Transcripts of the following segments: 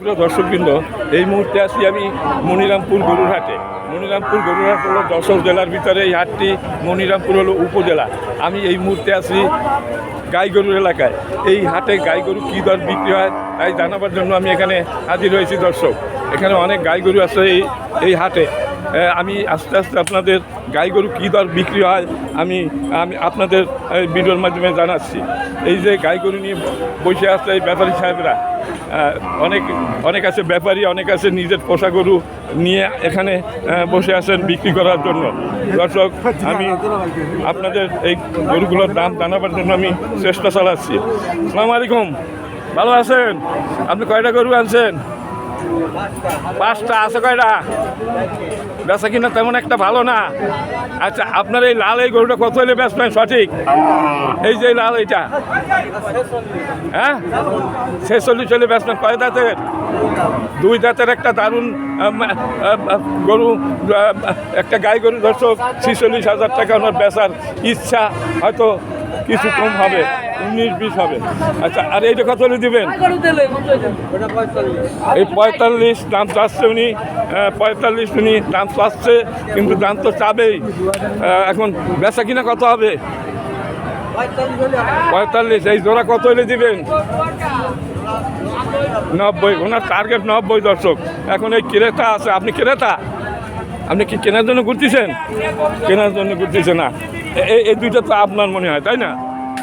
প্রিয় দর্শকবৃন্দ, এই মুহূর্তে আছি আমি মনিরামপুর গরুর হাটে। মনিরামপুর গরুর হাট হলো যশোর জেলার ভিতরে। এই হাটটি মনিরামপুর হলো উপজেলা। আমি এই মুহূর্তে আছি গাই গরুর এলাকায়। এই হাটে গাই গরু কী দর বিক্রি হয় তাই জানাবার জন্য আমি এখানে হাজির হয়েছি। দর্শক, এখানে অনেক গাই গরু আছে এই হাটে। আমি আস্তে আস্তে আপনাদের গাই গরু কী দর বিক্রি হয় আমি আপনাদের ভিডিওর মাধ্যমে জানাচ্ছি। এই যে গাই গরু নিয়ে বসে আছে এই ব্যাপারী সাহেবরা, অনেক আছে ব্যাপারী, অনেক আছে নিজের পোষা গরু নিয়ে এখানে বসে আছেন বিক্রি করার জন্য। দর্শক, আমি আপনাদের এই গরুগুলোর দাম জানাবার জন্য আমি চেষ্টা চালাচ্ছি। আসসালামু আলাইকুম, ভালো আছেন? আপনি কয়টা গরু আনছেন? 5টা। আছে কয়টা? বেচা কিনা তেমন একটা ভালো না। আচ্ছা, আপনার এই লাল এই গরুটা কত হলে বেচবেন সঠিক? এই যে লাল এইটা, হ্যাঁ 46 হলে বেচবেন। কয় দাঁতের? 2 দাঁতের একটা দারুণ গরু, একটা গাই গরু। দর্শক, 46,000 টাকা ওনার বেচার ইচ্ছা, হয়তো কিছু কম হবে, 19-20 হবে। আচ্ছা, আর এইটা কত হলে দিবেন? এই 45 দাম চাচ্ছে উনি। 45 উনি দাম চাচ্ছে, কিন্তু দাম তো চাবেই। এখন বেচা কিনা কত হবে? 45। এই জোড়া কত হলে দিবেন? 90। ওনার টার্গেট 90। দর্শক, এখন এই ক্রেতা আছে। আপনি ক্রেতা? আপনি কি কেনার জন্য ঘুরতেছেন? কেনার জন্য ঘুরতেছে না। এই দুইটা তো আপনার মনে হয়, তাই না?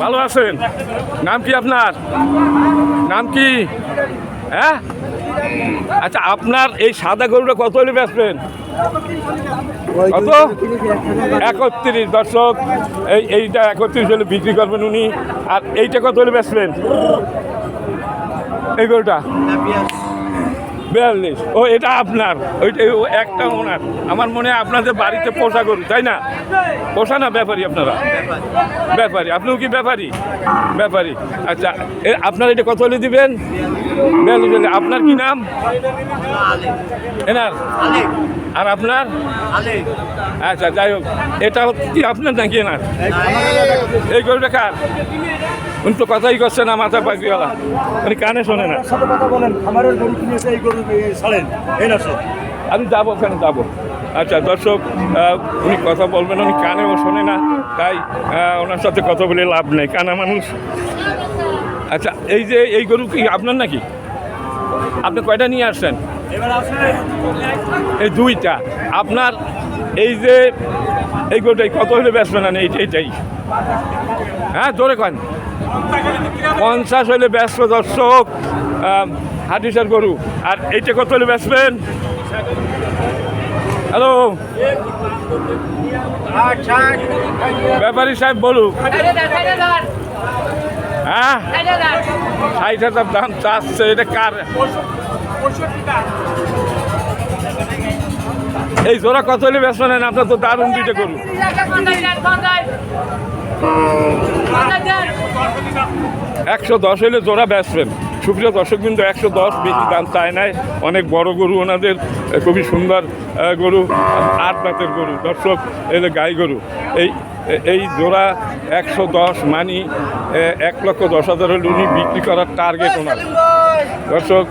ভালো আছেন? নাম কি আপনার? নাম কি? হ্যাঁ, আচ্ছা, আপনার এই সাদা গরুটা কত হলে বেচবেন? কত? 31। দর্শক, এইটা 31 হলে বিক্রি করবেন উনি। আর এইটা কত হলে বেচবেন? এই গরুটা 42। ও, এটা আপনার? ওইটা একটা ওনার? আমার মনে হয় আপনাদের বাড়িতে পোষা গরু, তাই না? পোষা না ব্যাপারী আপনারা? ব্যাপারী। আপনিও কি ব্যাপারী? ব্যাপারী। আচ্ছা, আপনার এটা কত হলে দিবেন? 42 হলে। আপনার কি নাম? এনার? আর আপনার? আচ্ছা, যাই হোক, এটা কি আপনার নাকি এনার? এই গরুটা কার? উনি তো কথাই করছে না, মাথা পাখিওয়ালা, উনি কানে শোনে না। আমি যাবো, ওখানে যাবো। আচ্ছা দর্শক, উনি কথা বলবেন, উনি কানেও শোনে না, তাই ওনার সাথে কথা বলে লাভ নেই, কানা মানুষ। আচ্ছা, এই যে এই গরু কি আপনার নাকি? আপনি কয়টা নিয়ে আসছেন? এই 2টা আপনার। এই যে এই গরুটাই কত হলে বেচবেন? না এইটাই, হ্যাঁ জোরে কন। 50 হলে বেচবো। দর্শক, হাটিসার গরু। আর এইটা কত হলে বেচবেন? হ্যালো, ব্যাপারী সাহেব বলুক। হ্যাঁ, 60,000 দাম চাচ্ছে। এটা কার? এই জোড়া কত হলে বেচবেন? আপনার তো দারুণ দুইটা গরু। 110 হলে জোড়া বেচবেন। সুপ্রিয় দর্শকবৃন্দ, 110 বেশি দাম চায় নাই। অনেক বড় গরু ওনাদের, খুবই সুন্দর গরু, 8 দাঁতের গরু। দর্শক, এলে গাই গরু। এই জোড়া 110 মানি 1,10,000 হলে উনি বিক্রি করার টার্গেট ওনার। দর্শক,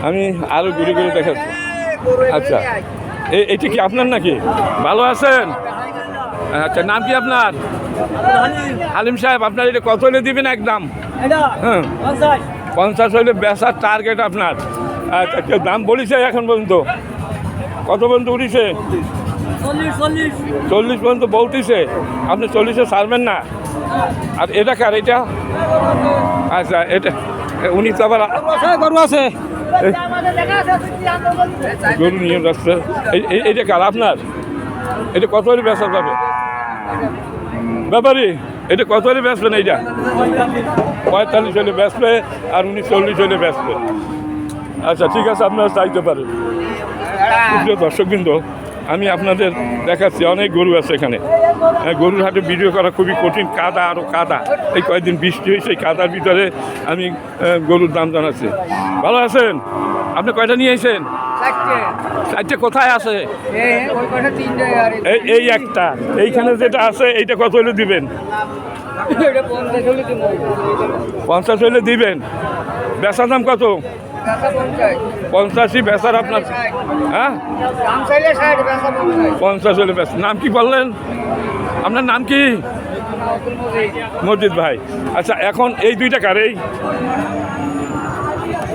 আমি আরও ঘুরে ঘুরে দেখাচ্ছি। আচ্ছা, এইটা কি আপনার নাকি? ভালো আছেন? আচ্ছা, নাম কি আপনার? হালিম সাহেব, আপনার এটা কত হলে দিবেন একদম? হ্যাঁ, 50 হলে বেচার টার্গেট আপনার। আচ্ছা, কেউ দাম বলেছে এখন পর্যন্ত? কত পর্যন্ত উঠেছে? 40 পর্যন্ত বলতেছে। আপনি 40-এ ছাড়বেন না? আর এটা কার? এটা? আচ্ছা, এটা উনি তো আবার গরু আছে, গরু নিয়ে যাচ্ছে। এইটা কার? আপনার? এটা কত হলে বেচা যাবে? ব্যাপারী, এটা কত হলে বেচবেন? এইটা 45 হলে বেচবে, আর উনি 40 হলে বেচবে। আচ্ছা, ঠিক আছে, আপনারা চাইতে পারেন। প্রিয় দর্শকবৃন্দ, আমি আপনাদের দেখাচ্ছি অনেক গরু আছে এখানে। গরুর হাটে ভিডিও করা খুবই কঠিন, কাদা, আরও কাদা। এই কয়েকদিন বৃষ্টি হয়েছে, এই কাদার ভিতরে আমি গরুর দাম জানাচ্ছি। ভালো আছেন? আপনি কয়টা নিয়ে এসেছেন? 4টে। কোথায় আছে? এই একটা, এইখানে যেটা আছে, এইটা কত হলে দিবেন? 50 হলে দিবেন। বেচার দাম কত? 85 বেচার আপনার, হ্যাঁ 50 হলে বেচ। নাম কি বললেন? আপনার নাম কি? মসজিদ ভাই। আচ্ছা, এখন এই দুইটা কার?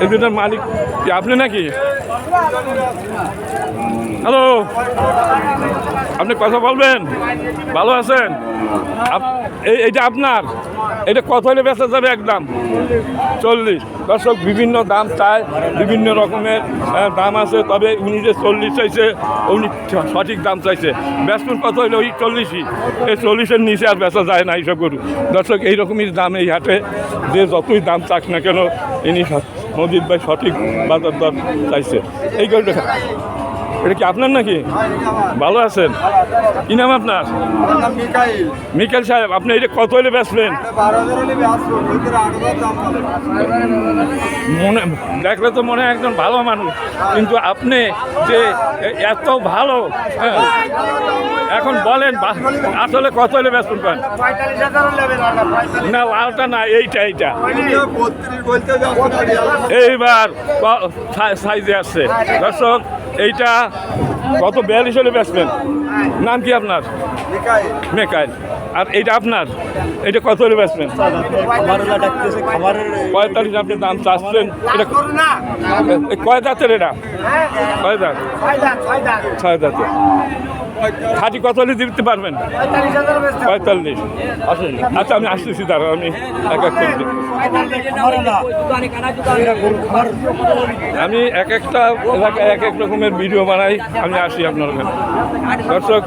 এই দুইটার মালিক কি আপনি নাকি? হ্যালো, আপনি কথা বলবেন? ভালো আছেন? এইটা আপনার? এটা কত হলে বেচা যাবে? একদম 40। দর্শক বিভিন্ন দাম চায়, বিভিন্ন রকমের দাম আছে, তবে উনি যে 40 চাইছে উনি সঠিক দাম চাইছে। বেচুন কত হইলে ওই 40ই, এই 40-এর নিচে আর বেচা যায় না এইসব গরু। দর্শক এইরকমই দাম এই হাটে, যে যতই দাম চাক না কেন ইনি মজিদ ভাই সঠিক বাজার দর চাইছে। এই গরুটা এটা কি আপনার নাকি? ভালো আছেন? কি নাম আপনার? মিকাইল সাহেব। আপনি এটা কত হলে বেচবেন? মনে দেখলে তো মনে হয় একজন ভালো মানুষ, কিন্তু আপনি যে এত ভালো, হ্যাঁ, এখন বলেন আসলে কত হলে বেচবেন? পান না, লালটা না, এইটা এইবার সাইজে আসছে। দর্শক এইটা কত? 42 হলে বেচবেন। নাম কি আপনার? মেকাইল। আর এইটা আপনার? এটা কত হলে বেচবেন? 45 আপনি দাম চাচ্ছেন। এটা কয় দাঁতের? এটা কয় দাঁত? 6 দাঁতের। খাঁটি কত হলে দিতে পারবেন? 45। আচ্ছা, আমি আসতেছি, দাঁড়া, আমি এক এক করে আমি এক একটা এলাকায় এক এক রকমের ভিডিও বানাই। আমি আসি আপনার ওখানে। দর্শক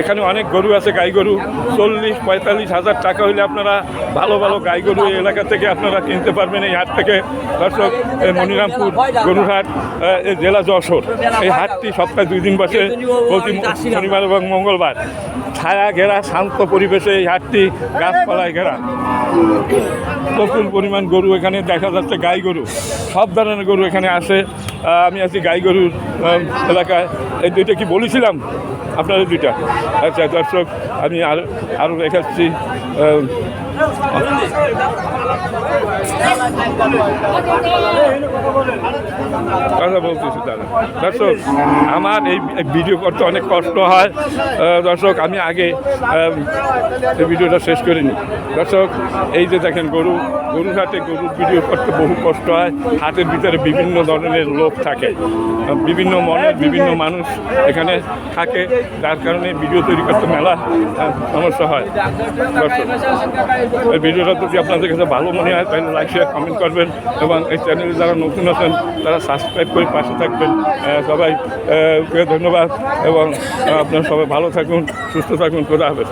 এখানে অনেক গরু আছে, গাই গরু। 40-45 হাজার টাকা হইলে আপনারা ভালো ভালো গাই গরু এই এলাকা থেকে আপনারা কিনতে পারবেন এই হাট থেকে। দর্শক মনিরামপুর গরুর হাট, জেলা যশোর। এই হাটটি সপ্তাহে 2 দিন বসে, প্রতি শনিবার এবং মঙ্গলবার। ছায়া ঘেরা শান্ত পরিবেশে এই হাটটি, গাছপালায় ঘেরা। প্রচুর পরিমাণ গরু এখানে দেখা যাচ্ছে, গাই গরু, সব ধরনের গরু এখানে আসে। আমি আছি গাই গরুর এলাকায়। এই দুইটা কি বলেছিলাম আপনাদের? দুইটা। আচ্ছা দর্শক, আমি আরও দেখাচ্ছি। কথা বলতেছি দাদা। দর্শক আমার এই ভিডিও করতে অনেক কষ্ট হয়। দর্শক আমি আগে এই ভিডিওটা শেষ করে নিই। দর্শক এই যে দেখেন গরুর হাটে গরুর ভিডিও করতে বহু কষ্ট হয়। হাটের ভিতরে বিভিন্ন ধরনের লোক থাকে, বিভিন্ন মনের বিভিন্ন মানুষ এখানে থাকে, যার কারণে ভিডিও তৈরি করতে মেলা সমস্যা হয়। দর্শক এই ভিডিওটা যদি আপনাদের কাছে ভালো মনে হয় তাহলে লাইক, শেয়ার, কমেন্ট করবেন এবং এই চ্যানেলে যারা নতুন আছেন তারা সাবস্ক্রাইব করে পাশে থাকবেন। সবাইকে ধন্যবাদ এবং আপনারা সবাই ভালো থাকুন, সুস্থ থাকুন। খোদা হাফেজ।